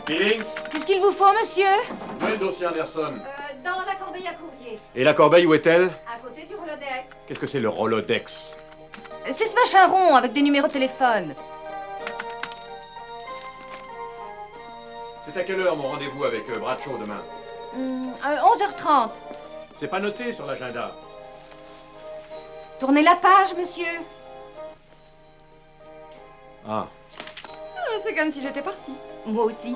Billings, Qu'est-ce qu'il vous faut, monsieur? où est le dossier Anderson? Dans la corbeille à courrier. Et la corbeille, où est-elle? À côté du Rolodex. Qu'est-ce que c'est le Rolodex? C'est ce machin rond avec des numéros de téléphone. C'est à quelle heure mon rendez-vous avec Bradshaw demain? 11h30. C'est pas noté sur l'agenda. Tournez la page, monsieur. Ah. C'est comme si j'étais partie. Moi aussi.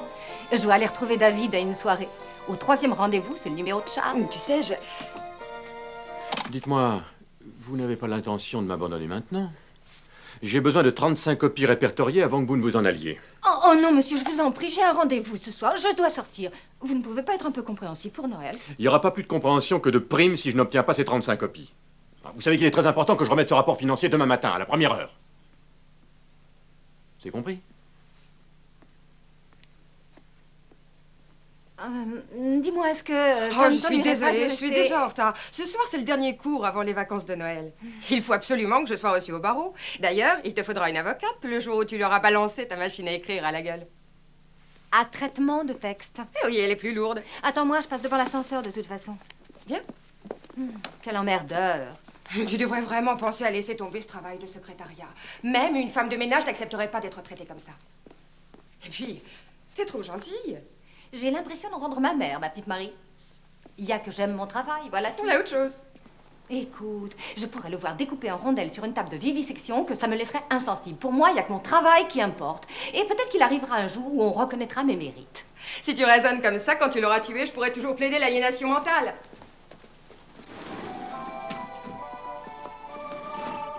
Je dois aller retrouver David à une soirée. Au 3e rendez-vous, c'est le numéro de Charles. Tu sais, Dites-moi, vous n'avez pas l'intention de m'abandonner maintenant? J'ai besoin de 35 copies répertoriées avant que vous ne vous en alliez. Oh non, monsieur, je vous en prie, j'ai un rendez-vous ce soir. Je dois sortir. Vous ne pouvez pas être un peu compréhensif pour Noël? Il n'y aura pas plus de compréhension que de prime si je n'obtiens pas ces 35 copies. Vous savez qu'il est très important que je remette ce rapport financier demain matin, à la première heure. C'est compris? Dis-moi, est-ce que... je suis désolée, je suis déjà en retard. Ce soir, c'est le dernier cours avant les vacances de Noël. Il faut absolument que je sois reçue au barreau. D'ailleurs, il te faudra une avocate le jour où tu leur as balancé ta machine à écrire à la gueule. À traitement de texte. Eh oui, elle est plus lourde. Attends-moi, je passe devant l'ascenseur de toute façon. Bien. Quel emmerdeur. Tu devrais vraiment penser à laisser tomber ce travail de secrétariat. Même une femme de ménage n'accepterait pas d'être traitée comme ça. Et puis, t'es trop gentille. J'ai l'impression d'entendre ma mère, ma petite Marie. Il y a que j'aime mon travail, voilà tout. On a autre chose. Écoute, je pourrais le voir découper en rondelles sur une table de vivisection que ça me laisserait insensible. Pour moi, il n'y a que mon travail qui importe. Et peut-être qu'il arrivera un jour où on reconnaîtra mes mérites. Si tu raisonnes comme ça, quand tu l'auras tué, je pourrais toujours plaider l'aliénation mentale.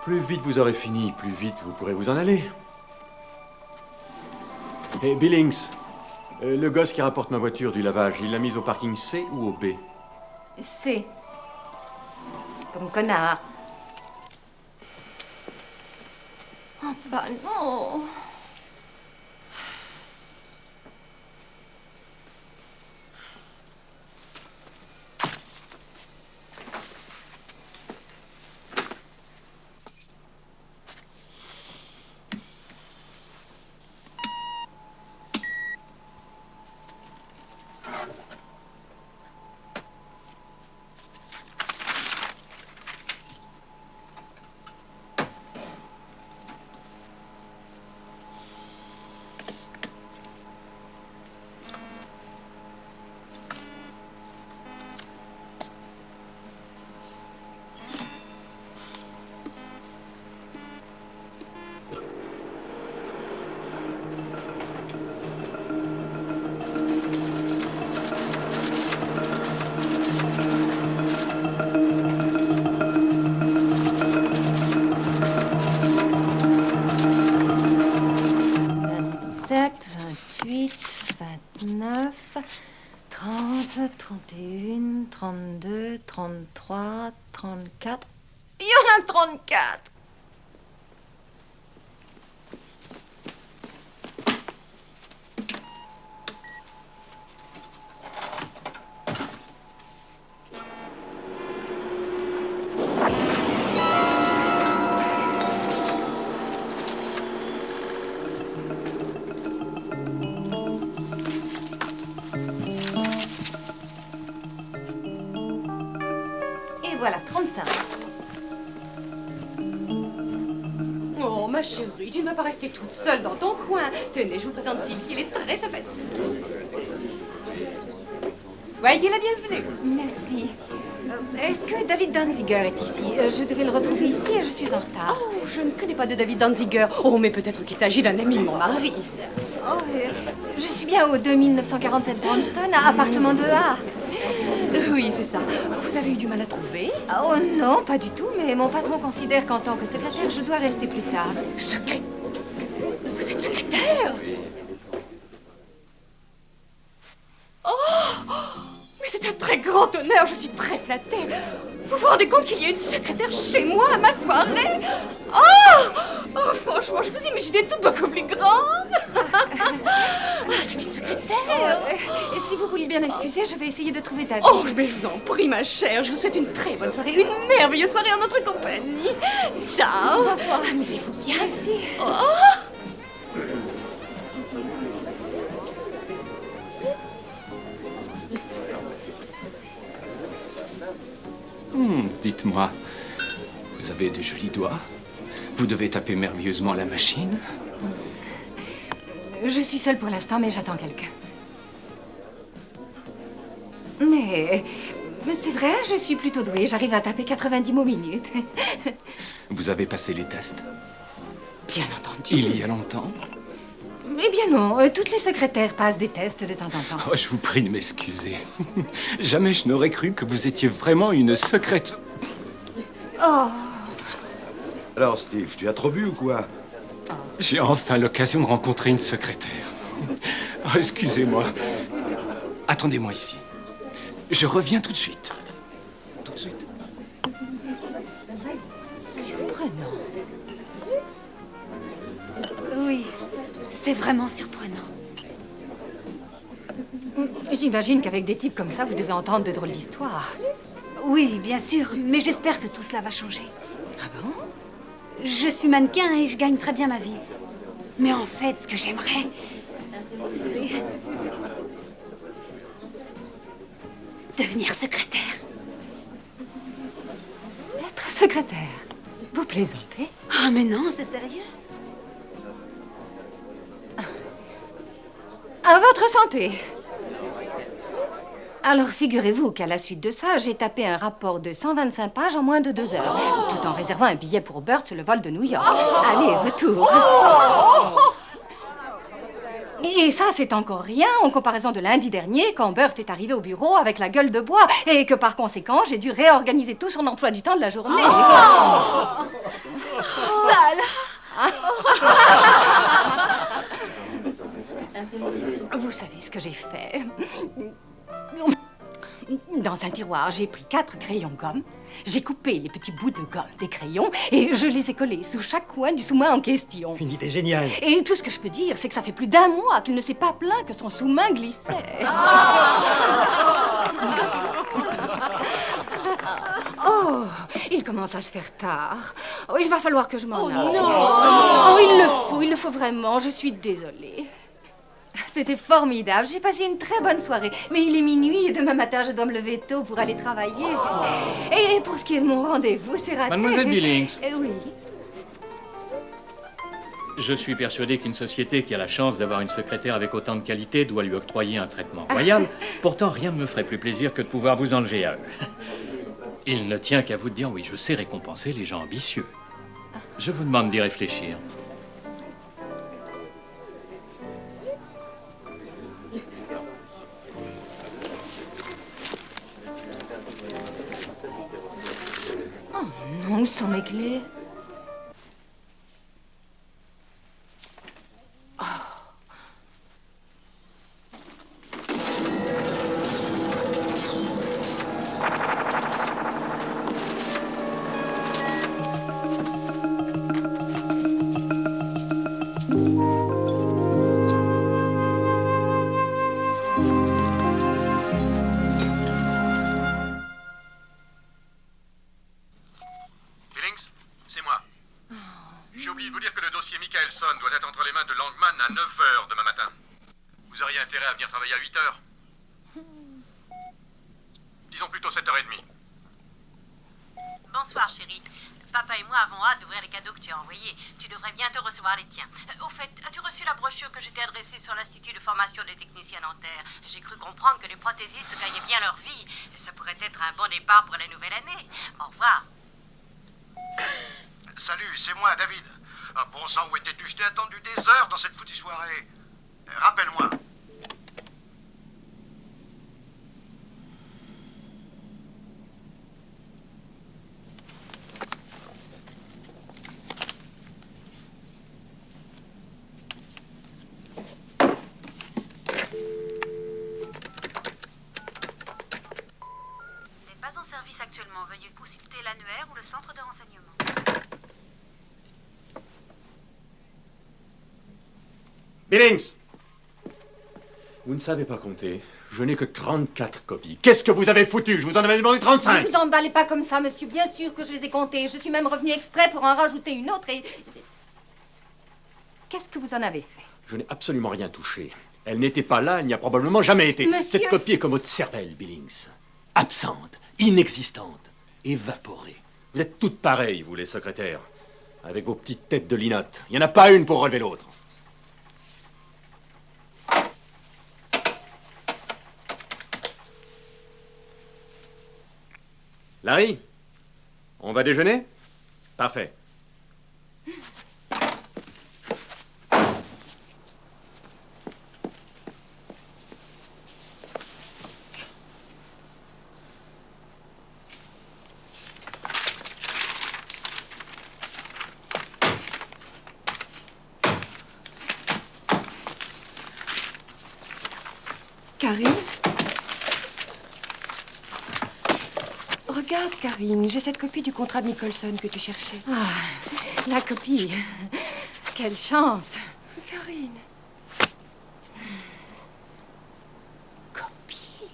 Plus vite vous aurez fini, plus vite vous pourrez vous en aller. Et Billings, le gosse qui rapporte ma voiture du lavage, il l'a mise au parking C ou au B? C'est... comme connard. Oh, bah non. Trente et une, 32, 33, 34... Il y en a 34! Et voilà, 35. Oh, ma chérie, tu ne vas pas rester toute seule dans ton coin. Tenez, je vous présente Sylvie, il est très sympathique. Soyez la bienvenue. Merci. Est-ce que David Danziger est ici? Je devais le retrouver ici et je suis en retard. Oh, je ne connais pas de David Danziger. Oh, mais peut-être qu'il s'agit d'un ami de mon mari. Oh, je suis bien au 2947 Brownston, appartement 2A. Oui, c'est ça. Vous avez eu du mal à trouver? Oh non, pas du tout, mais mon patron considère qu'en tant que secrétaire, je dois rester plus tard. Vous êtes secrétaire? Oh! Mais c'est un très grand honneur, je suis très flattée. Vous vous rendez compte qu'il y a une secrétaire chez moi à ma soirée? Oh! Franchement, je vous imaginais toute beaucoup plus grande. C'est une secrétaire. Et si vous vouliez bien m'excuser, je vais essayer de trouver David. Oh, mais je vous en prie, ma chère. Je vous souhaite une très bonne soirée, une merveilleuse soirée en notre compagnie. Ciao. Bonsoir. Amusez-vous bien. Merci. Oh! Dites-moi, vous avez de jolis doigts? Vous devez taper merveilleusement la machine? Je suis seule pour l'instant, mais j'attends quelqu'un. Mais c'est vrai, je suis plutôt douée. J'arrive à taper 90 mots minute. Vous avez passé les tests? Bien entendu. Il y a longtemps? Eh bien non, toutes les secrétaires passent des tests de temps en temps. Oh, je vous prie de m'excuser. Jamais je n'aurais cru que vous étiez vraiment une secrète. Oh, Alors, Steve, tu as trop bu ou quoi? J'ai enfin l'occasion de rencontrer une secrétaire. Oh, excusez-moi. Attendez-moi ici. Je reviens tout de suite. Tout de suite. surprenant. Oui, c'est vraiment surprenant. J'imagine qu'avec des types comme ça, vous devez entendre de drôles d'histoires. Oui, bien sûr, mais j'espère que tout cela va changer. Ah bon? Je suis mannequin et je gagne très bien ma vie. Mais en fait, ce que j'aimerais, c'est devenir secrétaire. Être secrétaire? Vous plaisantez? Ah, mais non, c'est sérieux. À votre santé! Alors, figurez-vous qu'à la suite de ça, j'ai tapé un rapport de 125 pages en moins de 2 heures, tout en réservant un billet pour Burt sur le vol de New York. Allez, retour. Et ça, c'est encore rien en comparaison de lundi dernier, quand Burt est arrivé au bureau avec la gueule de bois, et que par conséquent, j'ai dû réorganiser tout son emploi du temps de la journée. Vous savez ce que j'ai fait? Dans un tiroir, j'ai pris 4 crayons gomme, j'ai coupé les petits bouts de gomme des crayons et je les ai collés sous chaque coin du sous-main en question. Une idée géniale. Et tout ce que je peux dire, c'est que ça fait plus d'1 mois qu'il ne s'est pas plaint que son sous-main glissait. Oh, il commence à se faire tard. Oh, il va falloir que je m'en aille. Oh, il le faut vraiment, je suis désolée. C'était formidable, j'ai passé une très bonne soirée. Mais il est minuit et demain matin, je dois me lever tôt pour aller travailler. Et pour ce qui est de mon rendez-vous, c'est raté. Mademoiselle Billings. Oui. Je suis persuadé qu'une société qui a la chance d'avoir une secrétaire avec autant de qualité doit lui octroyer un traitement royal. Pourtant, rien ne me ferait plus plaisir que de pouvoir vous enlever à eux. Il ne tient qu'à vous de dire, oui, je sais récompenser les gens ambitieux. Je vous demande d'y réfléchir. Non, où sont mes clés? Billings, c'est moi. J'ai oublié de vous dire que le dossier Michaelson doit être entre les mains de Langman à 9h demain matin. Vous auriez intérêt à venir travailler à 8h. Disons plutôt 7h30. Bonsoir, chérie. Papa et moi avons hâte d'ouvrir les cadeaux que tu as envoyés. Tu devrais bientôt recevoir les tiens. Au fait, as-tu reçu la brochure que je t'ai adressée sur l'Institut de formation des techniciens dentaires? J'ai cru comprendre que les prothésistes gagnaient bien leur vie. Ça pourrait être un bon départ pour la nouvelle année. Au revoir. Salut, c'est moi, David. Ah, bon sang, où étais-tu? Je t'ai attendu des heures dans cette foutue soirée. Rappelle-moi. N'est pas en service actuellement. Veuillez consulter l'annuaire ou le centre de renseignement. Billings! Vous ne savez pas compter. Je n'ai que 34 copies. Qu'est-ce que vous avez foutu? Je vous en avais demandé Ne 35! vous emballez pas comme ça, monsieur. Bien sûr que je les ai comptés. Je suis même revenue exprès pour en rajouter une autre et... Qu'est-ce que vous en avez fait? Je n'ai absolument rien touché. Elle n'était pas là, elle n'y a probablement jamais été. Monsieur- Cette copie est comme votre cervelle, Billings. Absente, inexistante. évaporé. Vous êtes toutes pareilles, vous, les secrétaires. Avec vos petites têtes de linotte. Il n'y en a pas une pour relever l'autre. Larry, on va déjeuner? Parfait. Karine? Regarde, Karine, j'ai cette copie du contrat de Nicholson que tu cherchais. Ah, la copie. Quelle chance. Karine. Copie.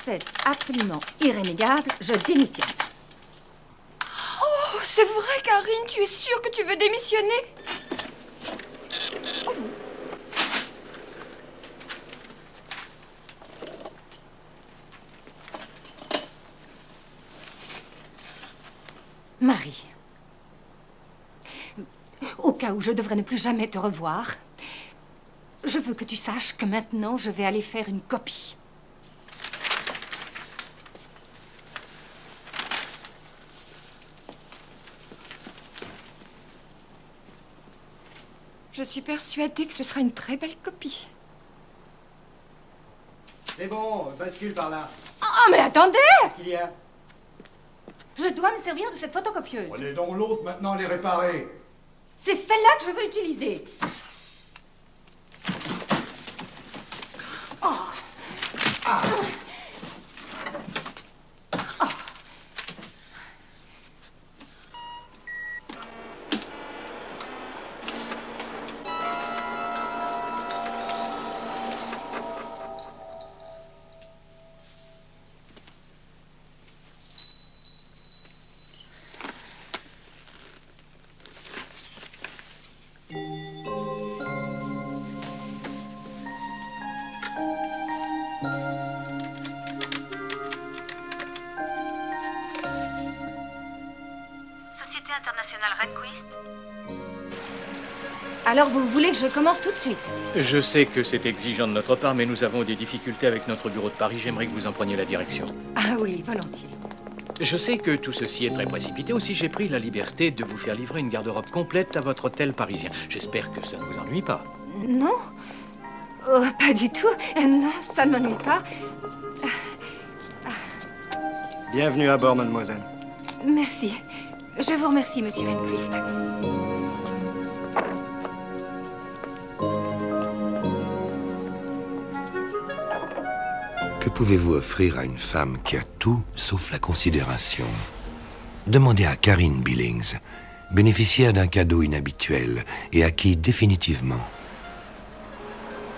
C'est absolument irrémédiable, je démissionne. Oh, c'est vrai, Karine, tu es sûre que tu veux démissionner? Marie, au cas où je devrais ne plus jamais te revoir, je veux que tu saches que maintenant je vais aller faire une copie. Je suis persuadée que ce sera une très belle copie. C'est bon, bascule par là. Oh, mais attendez! Qu'est-ce qu'il y a? Je dois me servir de cette photocopieuse. Prenez donc l'autre, maintenant les réparer. C'est celle-là que je veux utiliser. Oh. Ah. Société internationale Rehnquist. Alors vous voulez que je commence tout de suite? Je sais que c'est exigeant de notre part, mais nous avons des difficultés avec notre bureau de Paris. J'aimerais que vous en preniez la direction. Ah oui, volontiers. Je sais que tout ceci est très précipité. Aussi, j'ai pris la liberté de vous faire livrer une garde-robe complète à votre hôtel parisien. J'espère que ça ne vous ennuie pas. Non? Oh, pas du tout. Non, ça ne m'ennuie pas. Bienvenue à bord, mademoiselle. Merci. Je vous remercie, monsieur Rehnquist. Que pouvez-vous offrir à une femme qui a tout sauf la considération? Demandez à Karine Billings, bénéficiaire d'un cadeau inhabituel et acquis définitivement.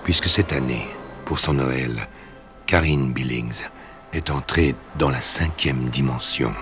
Puisque cette année, pour son Noël, Karine Billings est entrée dans la 5e dimension.